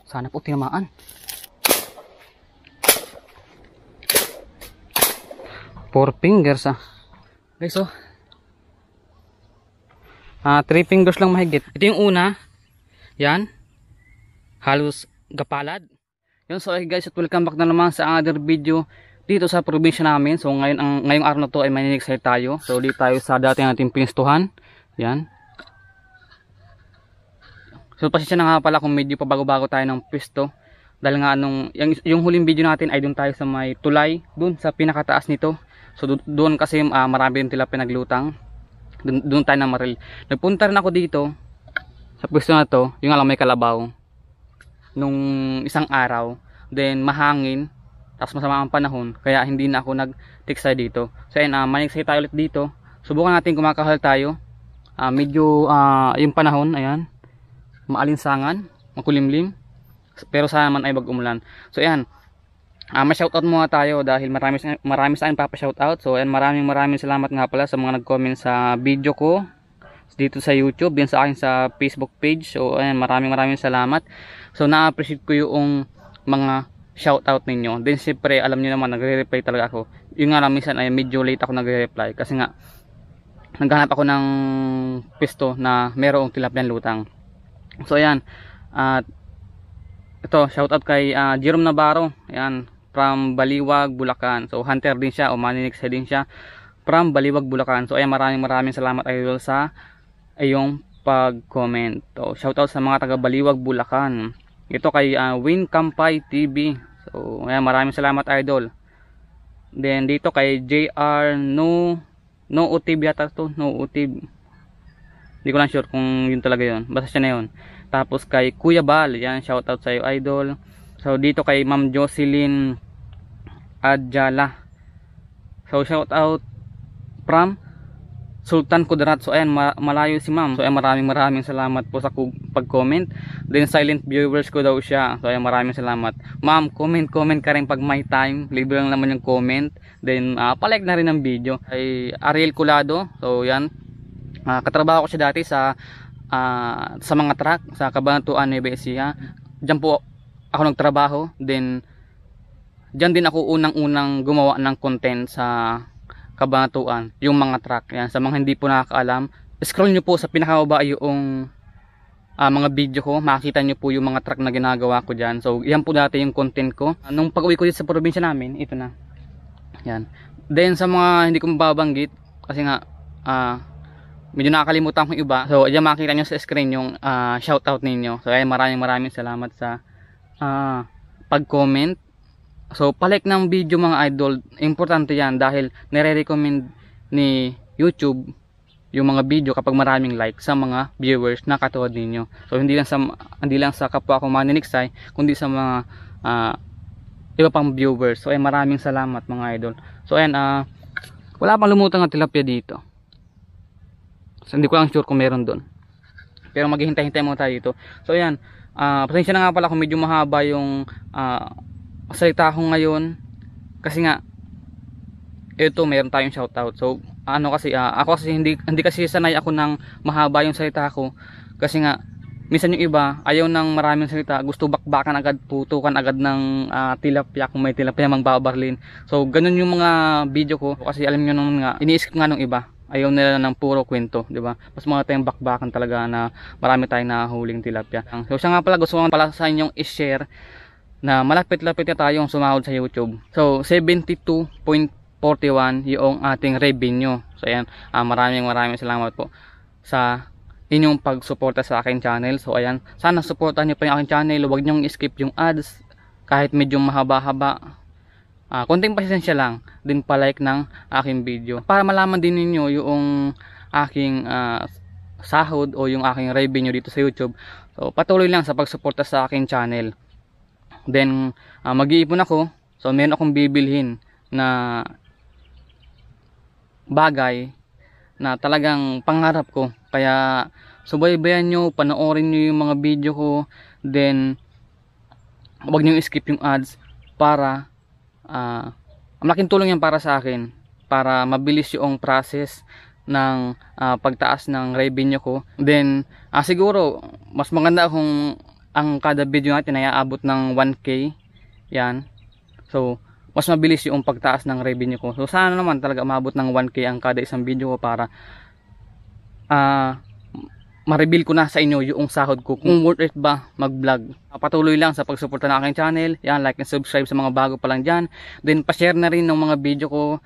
Sana po tinamaan. Four fingers guys, 3 fingers lang mahigit. Ito yung una. Yan. Halos gapalad. Yun, so guys, at welcome back na naman sa another video dito sa probinsya namin. So ngayong araw na to ay maniniksay tayo. So dito tayo sa dati nating pinistuhan. Yan. So pasensya na nga pala kung medyo pabago-bago tayo ng pwesto. Dahil nga yung huling video natin ay doon tayo sa may tulay, doon sa pinakataas nito. So doon kasi marami din tilapia naglutang. Doon tayo na maril. Nagpunta rin ako dito sa pwesto na to, yung alam may kalabaw. Nung isang araw, then mahangin, tapos masama ang panahon, kaya hindi na ako nag-tiksay dito. So ayun, maniksay tayo ulit dito. Subukan natin kumakahal tayo. Medyo yung panahon, ayan, maalinsangan, makulimlim, pero sana man ay mag-umulan. So ayan, may shoutout muna tayo dahil marami sa akin papa-shoutout. So ayan, maraming salamat nga pala sa mga nag-comment sa video ko dito sa YouTube, din sa akin sa Facebook page. So ayan, maraming salamat. So na-appreciate ko yung mga shoutout ninyo. Then siyempre, alam niyo naman, nagre-reply talaga ako. Yung nga lang, minsan ay medyo late ako nagre-reply kasi nga naghanap ako ng pisto na merong tilapia lutang. So ayan, ito shoutout kay Jerome Navarro, ayan, from Baliwag, Bulacan. So hunter din siya o maniniksay din siya from Baliwag, Bulacan. So ayan, maraming salamat idol sa iyong pag-comment. So shoutout sa mga taga Baliwag, Bulacan. Ito kay Win Kampay TV. So ayan, maraming salamat idol. Then dito kay JR No Utib yata to, No Utib. Hindi ko lang sure kung yun talaga yun. Basta siya na yun. Tapos kay Kuya Bal, yan, shoutout sa iyo idol. So dito kay Ma'am Jocelyn Adjala. So shoutout from Sultan Kudarat. So ayan, malayo si Ma'am. So ayan, maraming salamat po sa pag-comment. Then silent viewers ko daw siya. So ayan, maraming salamat. Ma'am, comment ka rin pag may time. Libre lang naman yung comment. Then palike na rin ang video. Kay Ariel Culado. So yan, katrabaho ko siya dati sa mga truck sa Cabanatuan, Nueva Ecija. Diyan po ako nagtrabaho. Then diyan din ako unang gumawa ng content sa Cabanatuan, yung mga truck. Yan, sa mga hindi po nakakaalam, scroll nyo po sa pinakababa yung mga video ko, makikita nyo po yung mga truck na ginagawa ko dyan. So yan po dati yung content ko. Nung pag-uwi ko dito sa probinsya namin, ito na. Yan. Then sa mga hindi ko mababanggit kasi nga medyo nakakalimutan ko iba. So diyan makikita nyo sa screen yung shoutout ninyo. So ay maraming salamat sa pag-comment. So palike ng video mga idol, importante yan dahil nire-recommend ni YouTube yung mga video kapag maraming like sa mga viewers na katulad ninyo. So hindi lang sa kapwa ko maniniksay, kundi sa mga iba pang viewers. So ay maraming salamat mga idol. So ayan, wala pang lumutang na tilapia dito. So hindi ko lang sure kung meron doon. Pero maghihintay-hintay muna tayo dito. So ayan, pasensya na nga pala kung medyo mahaba yung salita ko ngayon kasi nga ito meron tayong shoutout. So kasi ako kasi hindi kasi sanay ako ng mahaba yung salita ko kasi nga minsan yung iba ayaw ng maraming salita, gusto bakbakan agad, putukan agad ng tilapia kung may tilapia mang babarlin. So ganun yung mga video ko kasi alam niyo naman nga, ini-skip nga ng iba. Ayaw nila ng puro kwento, di ba? Mas mga tayong bakbakan talaga na marami tayong nahuling tilapia. So siya nga pala, gusto ko pala sa inyong i-share na malapit-lapit na tayong sumahod sa YouTube. So 72.41 yung ating revenue. So ayan, maraming salamat po sa inyong pagsuporta sa aking channel. So ayan, sana suportahan niyo pa yung aking channel. Huwag niyong i-skip yung ads kahit medyo mahaba-haba. Konting pasensya lang, din pa-like ng aking video para malaman din ninyo yung aking sahod o yung aking revenue dito sa YouTube. So patuloy lang sa pagsuporta sa aking channel. Then mag-iipon ako. So meron akong bibilhin na bagay na talagang pangarap ko. Kaya subaybayan nyo, panoorin nyo yung mga video ko. Then huwag nyo skip yung ads para malaking tulong yan para sa akin, para mabilis yung process ng pagtaas ng revenue ko. Then siguro mas maganda kung ang kada video natin ay aabot ng 1K. Yan. So, mas mabilis yung pagtaas ng revenue ko. So, sana naman talaga umabot ng 1K ang kada isang video ko para ma-reveal ko na sa inyo yung sahod ko. Kung worth it ba mag-vlog. Patuloy lang sa pagsuporta ng aking channel. Yan, like and subscribe sa mga bago pa lang dyan. Then, pa-share na rin ng mga video ko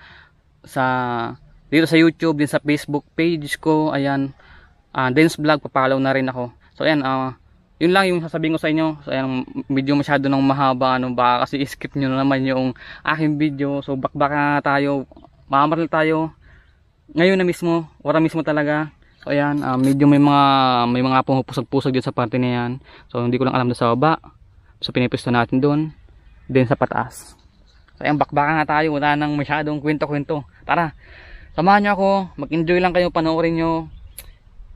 dito sa YouTube, din sa Facebook page ko. Ayan, Dance Vlog, papalaw na rin ako. So, ayan, yun lang yung sasabihin ko sa inyo. So ayan, medyo masyado nang mahaba, baka kasi skip nyo na naman yung aking video. So bakbaka tayo, mamamaril tayo ngayon na mismo, ora mismo talaga. So ayan, medyo may mga pumupusag-pusag dito sa parte na yan. So hindi ko lang alam na sa baba. So pinipisto natin doon, din sa pataas. So ayan, bakbaka nga tayo, wala nang masyadong kwento-kwento. Tara, samahan nyo ako, mag-enjoy lang kayo, panoorin nyo.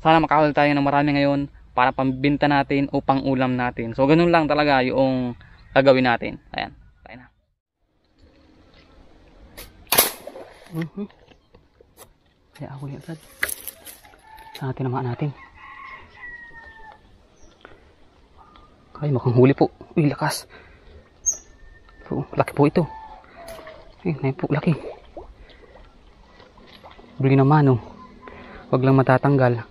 Sana makahuli tayo ng marami ngayon para pambinta natin o pang ulam natin. So ganun lang talaga yung gagawin natin. Ayan, tayo na. Kaya ako yan agad. Saan natin namaan natin? Ay, mukhang huli po. Uy, lakas. So, laki po ito. Ay, nahin po, laki. Huli naman, oh. Huwag lang matatanggal.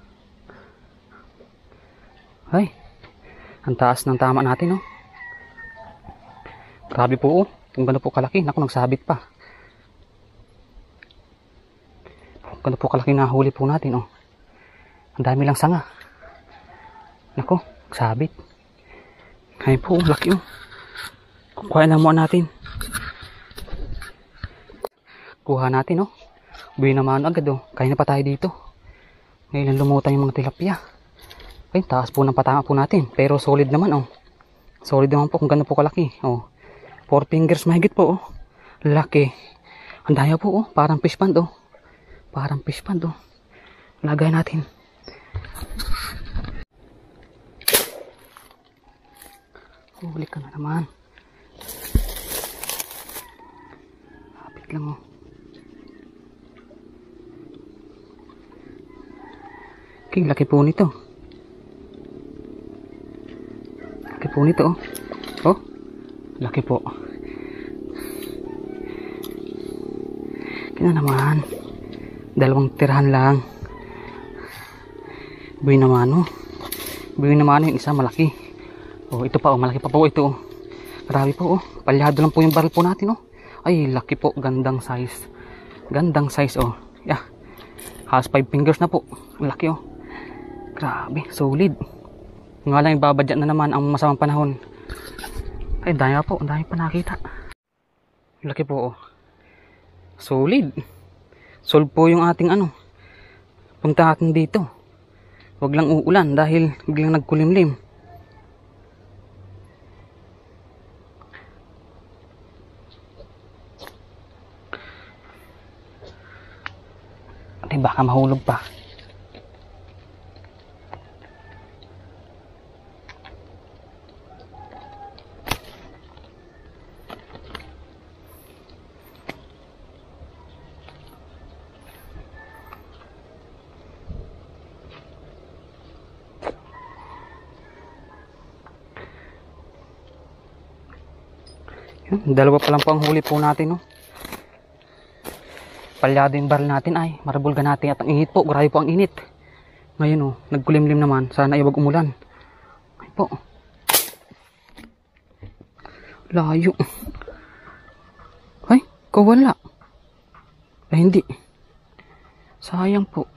Ay, ang taas ng tama natin, oh. Grabe po, oh. Kung gano'n po kalaki, naku, nagsabit pa. Kung gano'n po kalaki nahuli po natin, oh. Ang dami lang sanga. Naku, nagsabit. Ay po, laki, oh. Kuha lang muna natin. Kuha natin, oh. Buhay naman agad, oh. Kaya na pa tayo dito. Ngayon lumutan yung mga tilapia. Ay, taas po ng patama po natin. Pero solid naman, oh. Solid naman po kung gano'n po kalaki. Oh. 4 fingers mahigit po, oh. Laki. Ang daya po, oh. Parang fish pond, oh. Parang fish pond, oh. Lagay natin. Huli ka na naman. Kapit lang, oh. Okay, laki po nito. Laki po nito, oh. Oh, laki po. Kina naman. Dalawang tirahan lang. Buhay naman, oh. Buhay naman yung isa malaki. Oh, ito pa, oh. Malaki pa po ito, oh. Grabe po, oh. Palyado lang po yung baril po natin, oh. Ay, laki po. Gandang size. Gandang size, oh. Yeah. Halos 5 fingers na po. Laki, oh. Grabe, solid. Nga lang ibabadya na naman ang masamang panahon. Ay, dami po. Ang dami pa nakita. Laki po, oh. Solid. Solve po yung ating punta natin dito. Huwag lang uulan dahil biglang nagkulimlim. Ay, baka mahulog pa. Dalawa pa lang po ang huli po natin, no. Palyado yung baril natin, ay marabulga natin at ang init po, grabe po ang init. Ngayon, oh, nagkulimlim naman, sana ay wag umulan. Ay po, layo. Ay, kawala. Ay, hindi. Sayang po.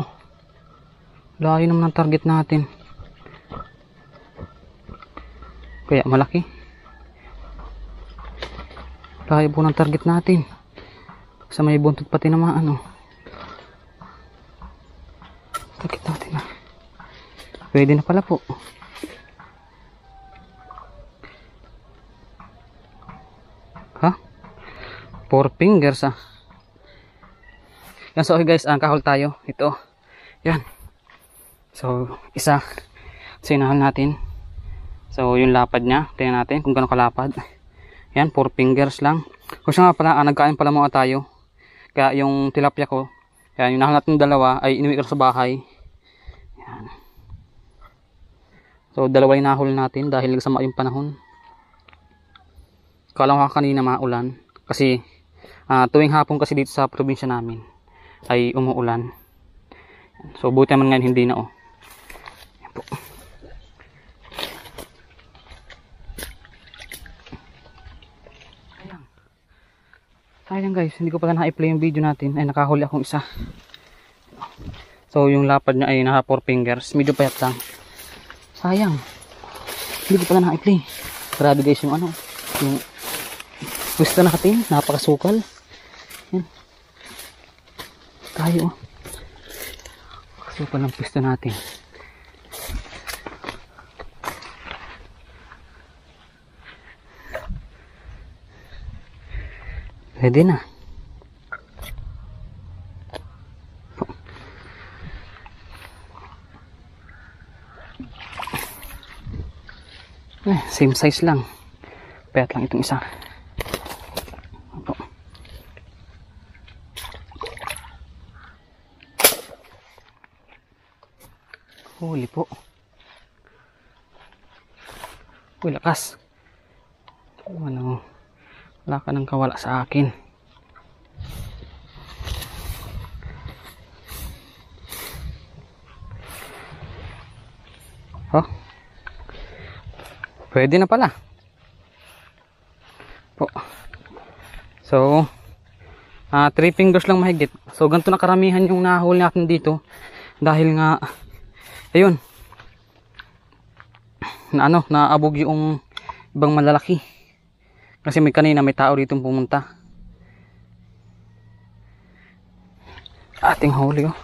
Layo naman ang target natin. Kaya malaki. Layo po ng target natin. Sa may buntot pati naman, target natin na. Pwede na pala po. Ha? 4 fingers, ah. Yan, so okay guys, kahol tayo. Ito. Yan. So, isa. Sinahan natin. So, yung lapad niya. Tingnan natin kung gano'ng kalapad. Yan, 4 fingers lang. Kung siya nga pala, nagkain pala muna tayo. Kaya yung tilapia ko, yan, yung nahangat ng dalawa ay inuwi ko sa bahay. Yan. So dalawa yung nahuli natin dahil nagsama yung panahon. Kala ko kanina maulan kasi tuwing hapon kasi dito sa probinsya namin ay umuulan. So buti naman ngayon hindi na oh. Ayan po. Sayang guys, hindi ko pala na-play yung video natin. Ay nakahuli akong isa. So yung lapad niya ay naka 4 fingers. Medyo payat lang. Sayang. Hindi ko pala na-play. Grabe guys yung ano. Yung gusto nakating. Napakasukal. Yan. Tayo. Kasukal ng pwesto natin. Pwede na. Same size lang. Payat lang itong isa. Huli po. Uy, lakas. Ano? Wala ka nang kawala sa akin. Oh. Pwede na pala. Po. So, 3 fingers lang mahigit. So, ganito na karamihan yung nahuli natin dito. Dahil nga, ayun. Naabog yung ibang malalaki. Kasi kanina may tao dito pumunta. Ating huli oh.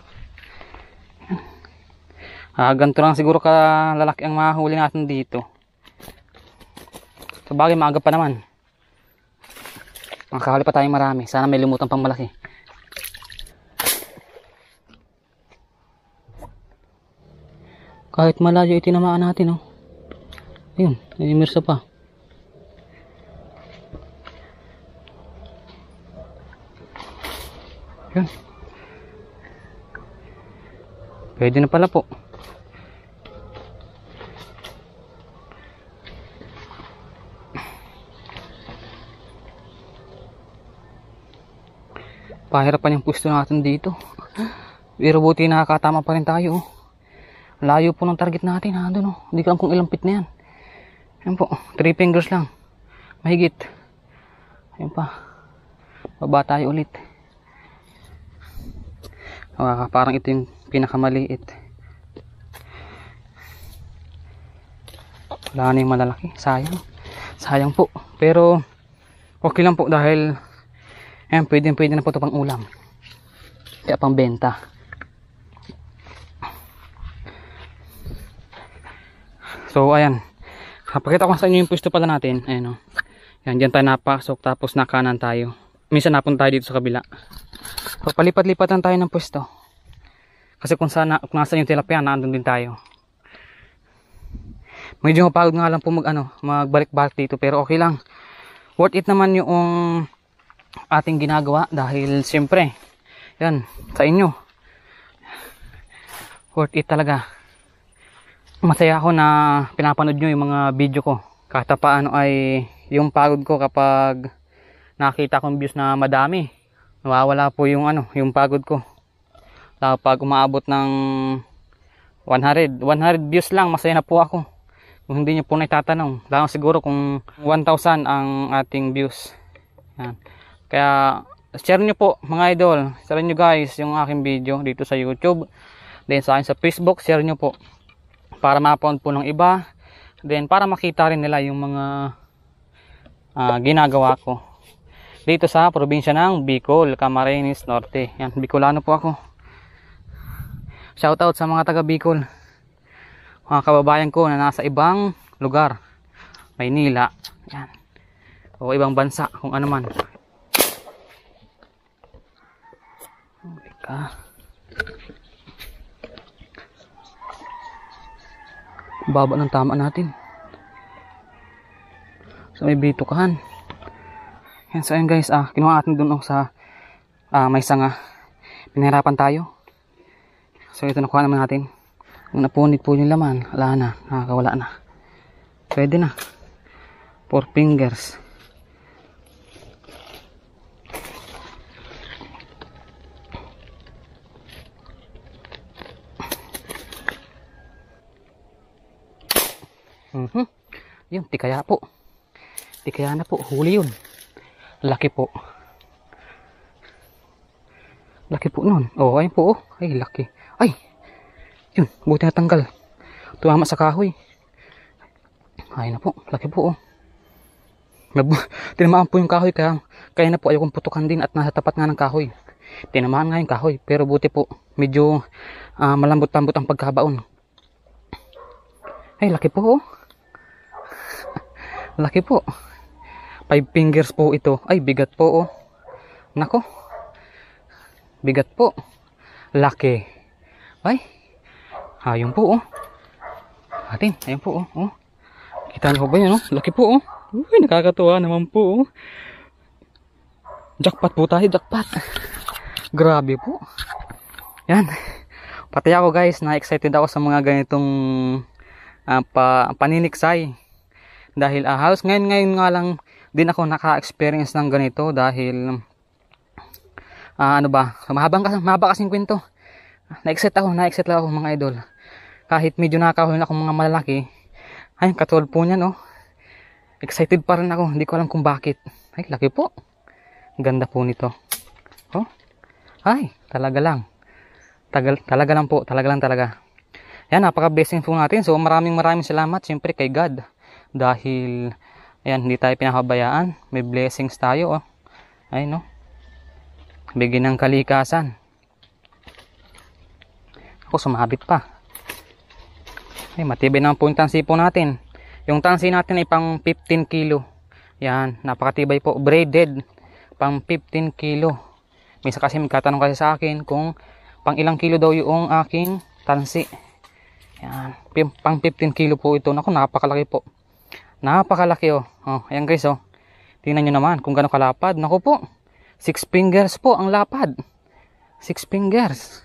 Ganito lang siguro kalalaki ang mahuli natin dito. So bagay maaga pa naman. Makakahuli pa tayong marami. Sana may limutan pang malaki. Kahit malayo itinamaan natin oh. Ayun, naimirsa pa. Yun. Pwede na pala po. Pahirapan yung pwesto natin dito. Pero buti nakakatama pa rin tayo. Layo po ng target natin. Doon, hindi ko alam kung ilang feet na yan. Ayan po, 3 fingers lang. Mahigit. Ayan pa. Baba tayo ulit. Parang ito yung pinakamaliit. Wala na yung malalaki. Sayang. Sayang po. Pero okay lang po dahil ayan, pwede na po ito pang ulam. Kaya pang benta. So ayan. Pakita ko sa inyo yung pwesto pala natin. Ayan o. Yan, dyan tayo napasok tapos nakanan tayo. Minsan napunta tayo dito sa kabila. So palipat-lipat lang tayo ng pwesto. Kasi kung nasa yung tilapia, naandun din tayo. Medyo mapagod nga lang po magbalik-balik dito, pero okay lang. Worth it naman yung ating ginagawa dahil siyempre, yan, sa inyo. Worth it talaga. Masaya ako na pinapanood nyo yung mga video ko. Kahit paano ay yung pagod ko kapag nakita kong views na madami. Nawawala po yung yung pagod ko. Kapag umaabot ng 100 views lang, masaya na po ako. Kung hindi nyo po naitatanong, lang siguro kung 1,000 ang ating views. Yan. Kaya share nyo po mga idol. Share nyo guys yung aking video dito sa YouTube. Then sa akin sa Facebook, share nyo po. Para ma-pound po ng iba. Then para makita rin nila yung mga ginagawa ko. Dito sa probinsya ng Bicol, Camarines Norte. Yan, Bicolano po ako. Shoutout sa mga taga Bicol. Mga kababayan ko na nasa ibang lugar. Maynila. Yan. O ibang bansa, kung ano man. Baba ng tama natin. So may bitukahan. Yan, so ayun guys, kinuha natin dun sa may sanga. Pinahirapan tayo. So ito nakuha naman natin. Kung napunit po yung laman, wala na, nakakawala na. Pwede na. 4 fingers. Yun, tikaya po. Tikaya na po, huli yun. Laki po. Laki po nun. Oh, ayun po, oh. Ay, laki. Ay! Yun, buti natanggal. Tumama sa kahoy. Ayun na po, laki po, oh. Tinamaan po yung kahoy, kaya na po ayokong putukan din at nasa tapat nga ng kahoy. Tinamaan nga yung kahoy, pero buti po, medyo malambot-lambot ang pagkabaon. Ay, laki po, oh. Laki po. 5 fingers po ito. Ay, bigat po, oh. Nako. Bigat po. Laki. Ay. Ayun po, oh. Atin, ayun po, oh. Oh. Kita niyo ba yun, oh? Laki po, oh. Uy, nakakatuwa naman po, oh. Jackpot po tayo, jackpot. Grabe po. Yan. Pati ako, guys, na-excited ako sa mga ganitong paniniksay. Dahil halos ngayon nga lang din ako naka-experience ng ganito dahil mahaba kasing kwento. Na-excite ako mga idol. Kahit medyo nakakahuli akong mga malalaki, ay katulad po niyan, oh. Excited pa rin ako, hindi ko alam kung bakit. Ay, laki po. Ganda po nito. Oh. Ay, talaga lang. Talaga lang po, talaga. Yan, napaka-blessing po natin. So maraming salamat siyempre kay God. Dahil ayan, hindi tayo pinahabayaan, may blessings tayo, oh. Ay, no, bigyan ng kalikasan. Ako, sumabit pa. Ay, matibay naman po yung tansi po natin. Yung tansi natin ay pang 15 kilo. Yan, napakatibay po, braided, pang 15 kilo. Misa kasi magkatanong kasi sa akin kung pang ilang kilo daw yung aking tansi. Yan, pang 15 kilo po ito. Naku, napakalaki po. Napakalaki, oh. Oh, ayan guys, oh. Tingnan nyo naman kung gaano kalapad. Naku po. 6 fingers po ang lapad. 6 fingers.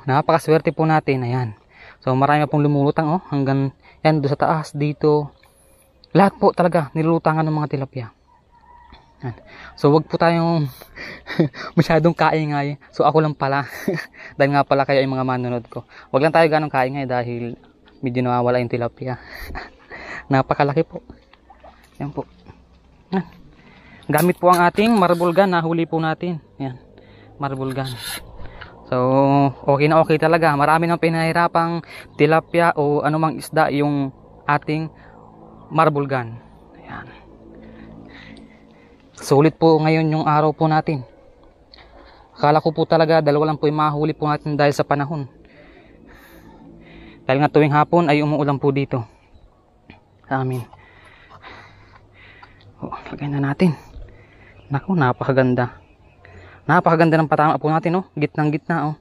Napakaswerte po natin. Ayan. So marami pong lumulutang, oh. Hanggang yan doon sa taas, dito. Lahat po talaga nilulutangan ng mga tilapia. Yan. So wag po tayong masyadong kaingay. So ako lang pala. Dahil nga pala kayo ay mga manunod ko. Wag lang tayo ganong kaingay dahil medyo nawawala yung tilapia. Napakalaki po. Yan po. Yan. Gamit po ang ating marble gun na huli po natin. Yan. Marble gun. So, okay na okay talaga. Marami nang pinahirapang tilapia o anumang isda yung ating marble gun. Yan. Sulit po ngayon yung araw po natin. Akala ko po talaga dalawa lang po yung mahuli po natin dahil sa panahon. Dahil nga tuwing hapon ay umuulan po dito. Sa amin. Oh, lagay na natin. Naku, napakaganda. Napakaganda ng patama po natin, oh. Gitnang gitna, oh.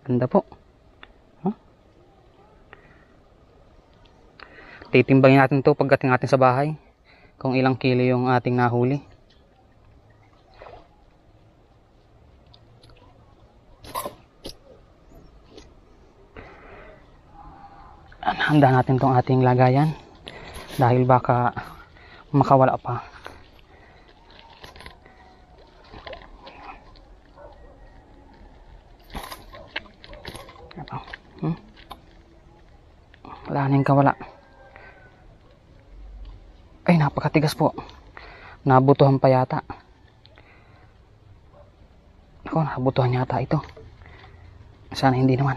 Ganda po. Huh? Titimbangin natin to pagdating natin sa bahay. Kung ilang kilo yung ating nahuli. Handa natin tong ating lagayan dahil baka makawala pa. Wala nang kawala. Ay, napakatigas po. Nabutuhan pa yata. Ako, nabutuhan yata ito. Sana hindi naman.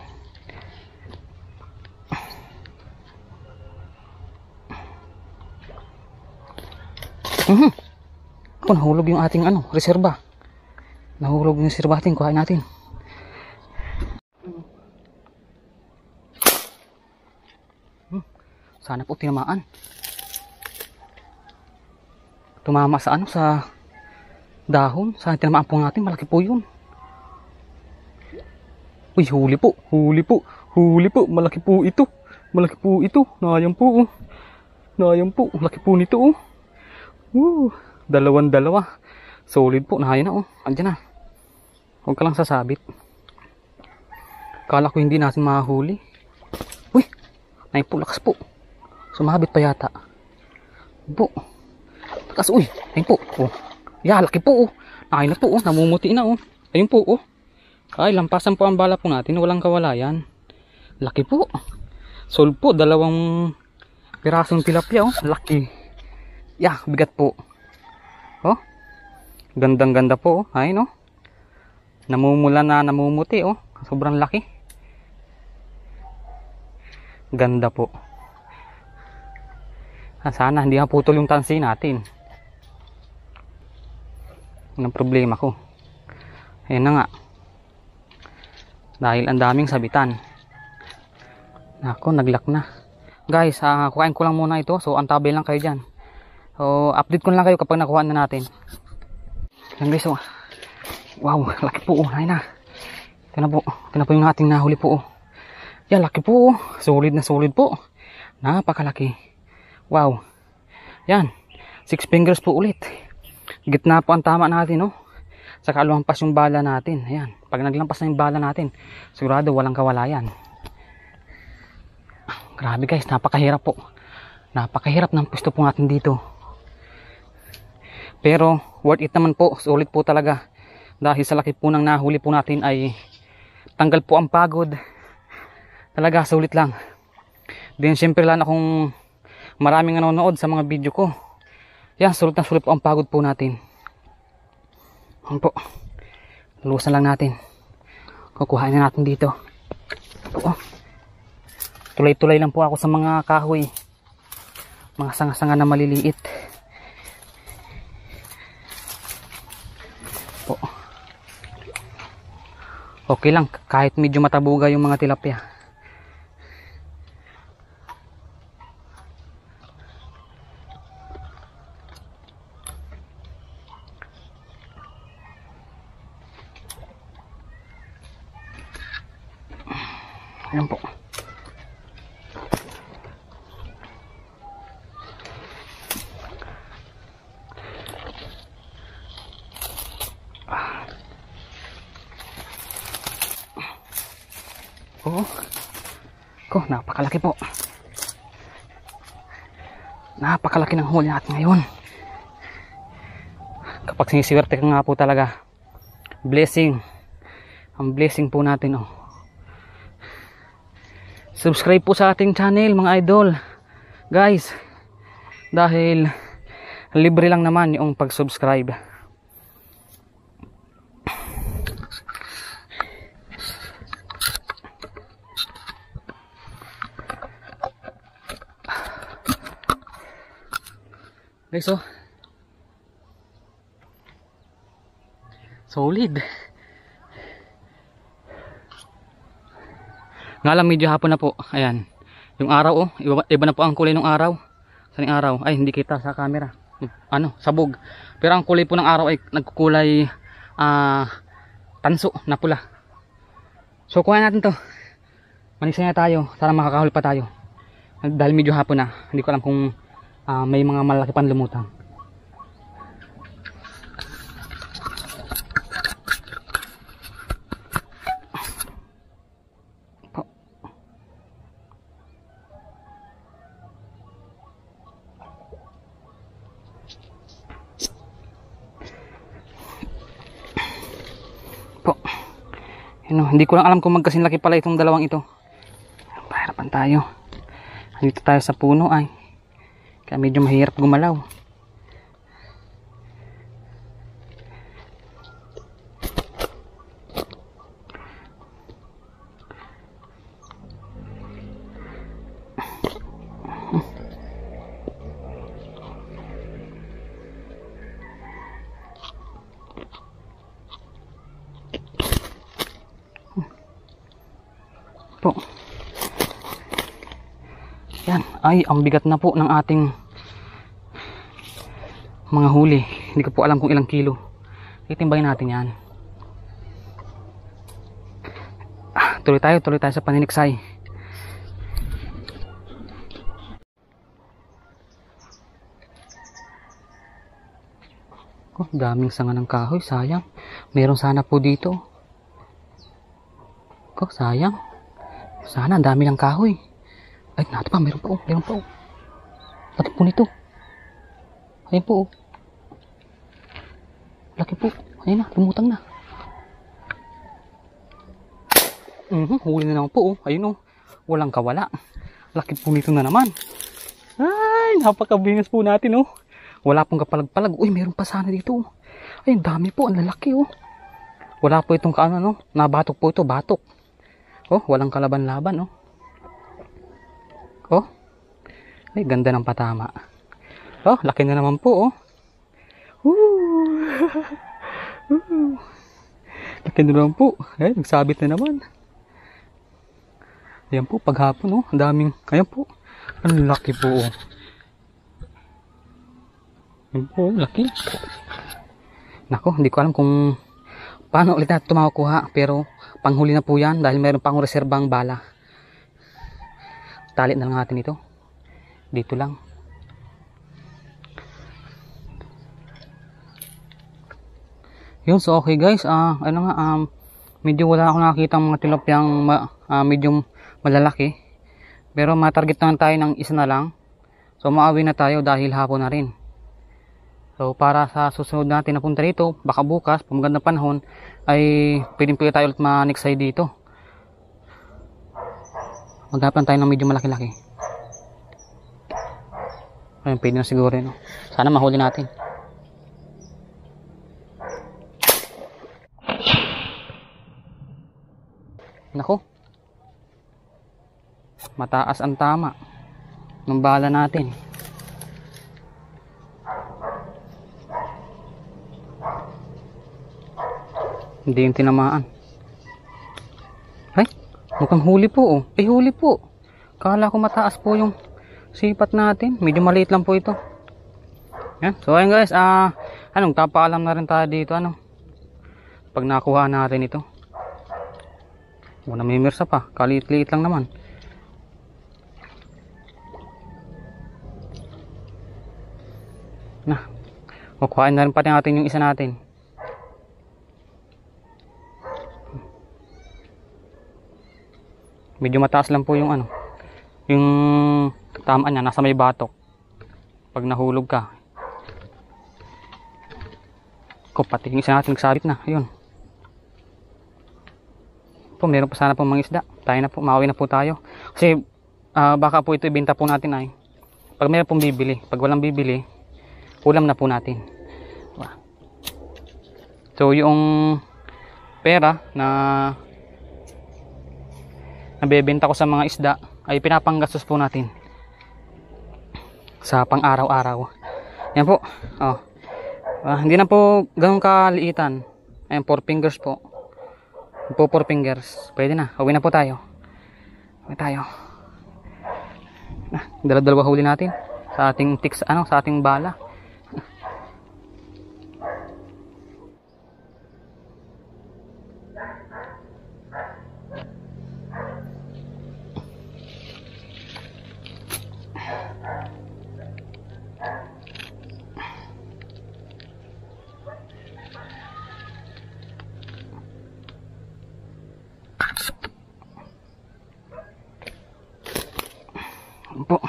Ako, nahulog yung ating reserba. Nahulog yung reserba ating, kuhain natin. Sana po tinamaan. Tumama sa sa dahon. Sana tinamaan po natin, malaki po yun. Uy, huli po, malaki po ito. Malaki po ito. Nayang po, oh. Laki po nito, oh. Dalawa. Solid po, nahaya na oh. Andiyan na. Huwag ka lang sasabit. Kala ko hindi natin mahuli. Uy, ay po, lakas po. Sumabit pa yata. Po. Lakas, uy, ayun po. Oh. Yeah, laki po oh. Ay na po oh, namumuti na oh. Ayun po oh. Ay, lampasan po ang bala po natin, walang kawalayan. Laki po. Solid po, 2 pirasong tilapia oh. Laki. Yeah, bigat po. Oh. Gandang ganda po oh. Ay no. Namumula na namumuti oh. Sobrang laki. Ganda po. Sana hindi maputol yung tansi natin. Yan ang problema ko. Ayan na nga. Dahil ang daming sabitan. Ako, naglock na. Guys, kukain ko lang muna ito. So, antabay lang kayo dyan. So, update ko lang kayo kapag nakuha na natin. Yan guys, oh. Wow, laki po. Ayun na. Ito na po. Ito na po yung ating nahuli po. Yan, laki po. Solid na solid po. Napakalaki. Wow. Yan. 6 fingers po ulit. Gitna po ang tama natin, oh. Saka lumampas yung bala natin. Ayan. Pag naglampas na yung bala natin, sigurado walang kawalayan. Grabe guys, napakahirap po. Napakahirap ng pwesto po natin dito. Pero worth it naman po. Sulit po talaga. Dahil sa laki po ng nahuli po natin ay tanggal po ang pagod. Talaga sulit lang. Then syempre lang akong maraming nanonood sa mga video ko. Yan, sulit na sulit po ang pagod po natin. Yan po. Lusan lang natin. Kukuhain na natin dito. Oo. Tulay-tulay lang po ako sa mga kahoy. Mga sanga-sanga na maliliit. Po. Okay lang. Kahit medyo matabuga yung mga tilapia. Ayan po. Oh. Ko, napakalaki po. Napakalaki ng huli natin ngayon. Kapag sinisiwerte ka nga po talaga. Blessing. Ang blessing po natin oh. Subscribe po sa ating channel mga idol. Guys, dahil libre lang naman yung pag-subscribe. Guys oh. Solid. Nga lang medyo hapon na po. Ayan. Yung araw oh. Iba na po ang kulay ng araw. Saan yung araw? Ay hindi kita sa camera. Ano? Sabog. Pero ang kulay po ng araw ay nagkukulay tanso na pula. So kuhain natin to. Manisay na tayo. Sana makakahuli pa tayo. Dahil medyo hapon na. Hindi ko alam kung may mga malaki pang lumutang. Hindi ko lang alam kung magkasinlaki pala itong dalawang ito. Pahirapan tayo. Dito tayo sa puno ay. Kaya medyo mahirap gumalaw. Po. Yan, ay ang bigat na po ng ating mga huli. Hindi ko po alam kung ilang kilo. Itimbangin natin yan. Tuloy tayo sa paniniksay. Oh, daming sanga ng kahoy, sayang. Meron sana po dito. Oh, sayang. Sana, ang dami ng kahoy. Ay, nato pa, meron pa oh, meron pa oh. Laki po nito. Ayun po oh. Laki po. Ayun na, lumutang na. Huli na naman po oh. Ayun oh. Walang kawala. Laki po nito na naman. Ay, napakabingas po natin oh. Wala pong kapalag-palag. Uy, meron pa sana dito. Ay, ang dami po. Ang lalaki oh. Wala po itong kaano no. Nabatok po ito. Batok. Oh, walang kalaban-laban oh. Oh. Ay, ganda ng patama. Oh, laki na naman po oh. Laki na naman po. Ay, nagsabit na naman. Ayan po, paghapon oh. Ang daming. Ayan po. Ang laki po oh. Ayan po, laki. Nako, hindi ko alam kung paano ulit natin ito makukuha. Pero panghuli na po yan dahil mayroon pang reserbang bala. Tali na lang natin ito. Dito lang. Yun, so okay guys. Ano nga, medyo wala akong nakakita mga tilapyang medyo malalaki. Pero matarget naman tayo ng isa na lang. So maawi na tayo dahil hapon na rin. So para sa susunod natin na punta dito, baka bukas, pag magandang panahon, ay pwedeng tayo ulit ma-next dito. Maghapan tayo ng medyo malaki-laki. Ayun, pwede na siguro yun. Sana mahuli natin. Nako. Mataas ang tama ng bala natin. Hindi yung tinamaan. Ay, mukhang huli po oh. Ay, huli po. Kala ko mataas po yung sipat natin. Medyo maliit lang po ito. Yan. So ayun guys, anong tapaalam na rin tayo dito ano. Pag nakuha natin ito. Muna may mirsa pa. Kaliit-liit lang naman. Na. Kukuhain na rin pati natin yung isa natin. Medyo mataas lang po yung ano. Yung tamaan niya nasa may batok. Pag nahulog ka. Pati yung isa natin nagsabit na. Ayun. Po, meron pa sana pong mga isda. Tayo na po, mauwi na po tayo. Kasi baka po ito ibenta po natin ay. Pag meron pong bibili. Pag walang bibili, ulam na po natin. So yung pera na nabebenta ko sa mga isda ay pinapanggastos po natin sa pang araw-araw. Yan po. Oh. Hindi na po ganun kaliitan. Ayan, 4 fingers po. Po 4 fingers. Pwede na. Uwi na po tayo. Uwi tayo. Dala-dalawa huli natin sa ating tiks, sa ating bala. Po.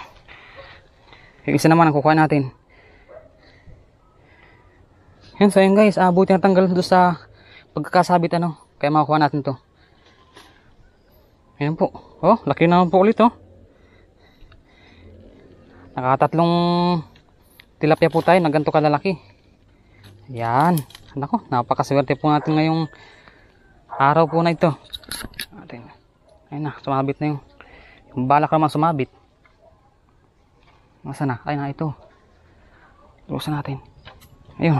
Yung isa naman ang kukuha natin. Yan, so yun guys, buti na tanggal doon sa pagkakasabit kaya makukuha natin to. Yan po. Oh, laki naman po ulit oh. Nakatatlong tilapia po tayo na ganito kalalaki. Yan. Nako, napakaswerte po natin ngayong araw po na ito. Ayun na, sumabit na yung balak naman sumabit. Masa na? Ay na ito. Lusan natin. Ayun.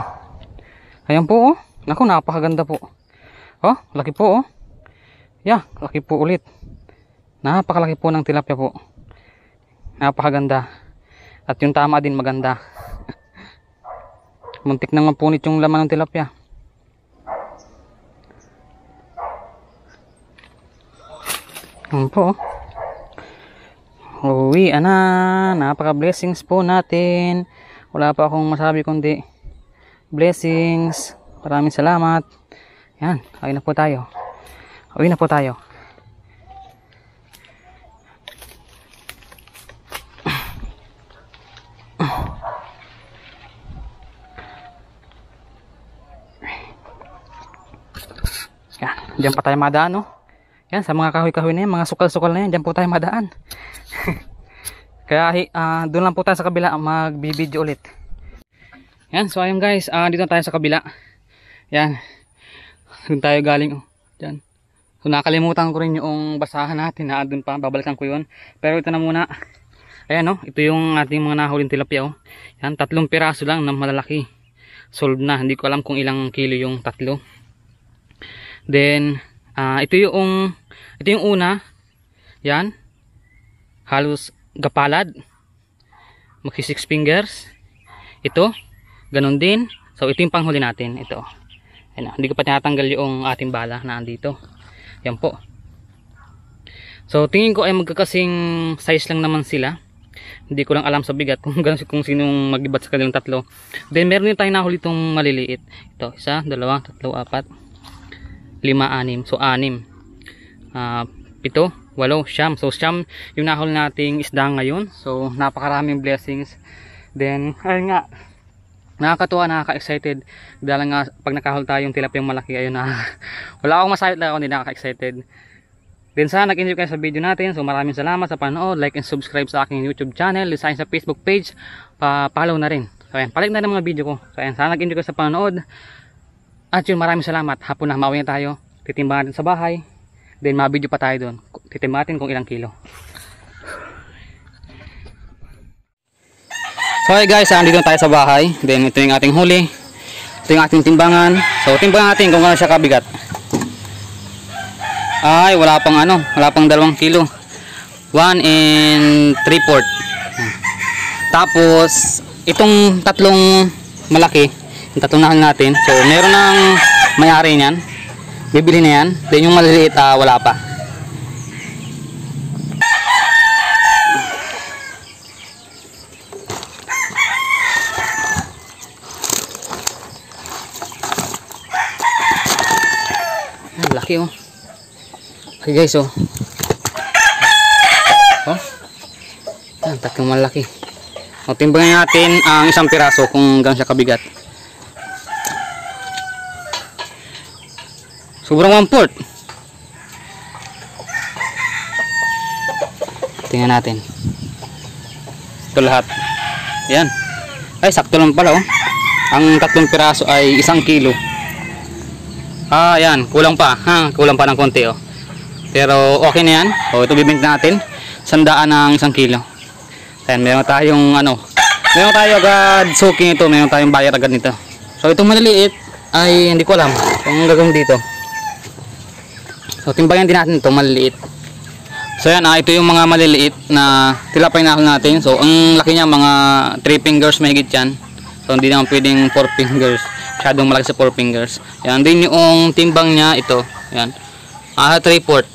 Ayan po oh. Naku, napakaganda po. Oh, laki po oh. Yeah, laki po ulit. Napakalaki po ng tilapia po. Napakaganda. At yung tama din maganda. Muntik nang mapunit yung laman ng tilapia. Ayan po oh. Uwi na, napaka blessings po natin. Wala pa akong masabi kundi Blessings. Maraming salamat. Yan, awin na po tayo. Awin na po tayo. Yan, diyan pa tayo madaan, no? Yan, sa mga kahoy-kahoy na yan, mga sukal-sukal na yan, diyan po tayo madaan. Kaya doon lang po tayo sa kabila magbibideo ulit. Yan, so ayun guys, dito tayo sa kabila. Yan, doon tayo galing. Diyan. So nakalimutan ko rin yung basahan natin na doon pa, babalikan ko yun. Pero ito na muna. Ayan, no? Ito yung ating mga nahuling tilapia. Yan, 3 piraso lang na malalaki. Solved na, hindi ko alam kung ilang kilo yung 3. Then, ito yung una. Yan. Halos gapalad. Magsi 6 fingers. Ito. Ganon din. So, ito yung panghuli natin. Ito. Ayan, hindi ko pa tinatanggal yung ating bala na andito. Yan po. So, tingin ko ay magkakasing size lang naman sila. Hindi ko lang alam sa bigat kung sinong magibat sa kanilang 3. Then, meron din tayo nahuli itong maliliit. Ito. 1, 2, 3, 4. 5, 6. So 6. 7, 8, 9. So siyam yung nahuli nating isda ngayon. So napakaraming blessings. Then ayun nga, nakakatuwa, nakaka-excited dahil nga pag nakahuli tayong tilapiyang malaki, ayun na wala akong masabi na ako, hindi nakaka-excited. Then sana nag-enjoy kayo sa video natin. So maraming salamat sa panood. Like and subscribe sa aking YouTube channel, design sa Facebook page, follow na rin. So ayan, palik na ng mga video ko. So ayan, sana nag-enjoy kayo sa panood. At yun, maraming salamat. Hapon na, mauwi na tayo. Titimbangan natin sa bahay. Then mabidyo pa tayo doon. Titimbangan natin kung ilang kilo. So hey guys, andito tayo sa bahay. Then ito yung ating huli. Ito yung ating timbangan. So timbangan natin kung gaano siya kabigat. Ay, wala pang 2 kilo. 1 and 3/4. Tapos itong 3 malaki, yung 3 nahal natin. So meron ng may-ari niyan. Bibili na yan. Then yung maliliit wala pa. Laki oh. Okay guys oh. Oh. Yan, 3 malaki. O timbangin natin ang 1 piraso kung gaano siya kabigat. Sobrang 1/4. Tingnan natin. Ito lahat. Yan. Ay, sakto lang pala oh. Ang 3 piraso ay 1 kilo. Yan. Kulang pa. Kulang pa ng konti oh. Pero okay na yan. O, ito bibenta natin. 100 ng 1 kilo. Ayan, meron tayong meron tayo agad suking ito. Meron tayong bayar agad nito. So, itong maliliit ay hindi ko alam kung gagawin dito. So timbangan din natin itong maliliit. So yan, ito yung mga maliliit na tilapay na natin. So ang laki niya mga 3 fingers mahigit yan. So hindi naman pwedeng 4 fingers. Masyadong malaki sa 4 fingers. Yan din yung timbang niya ito. Yan. 3/4.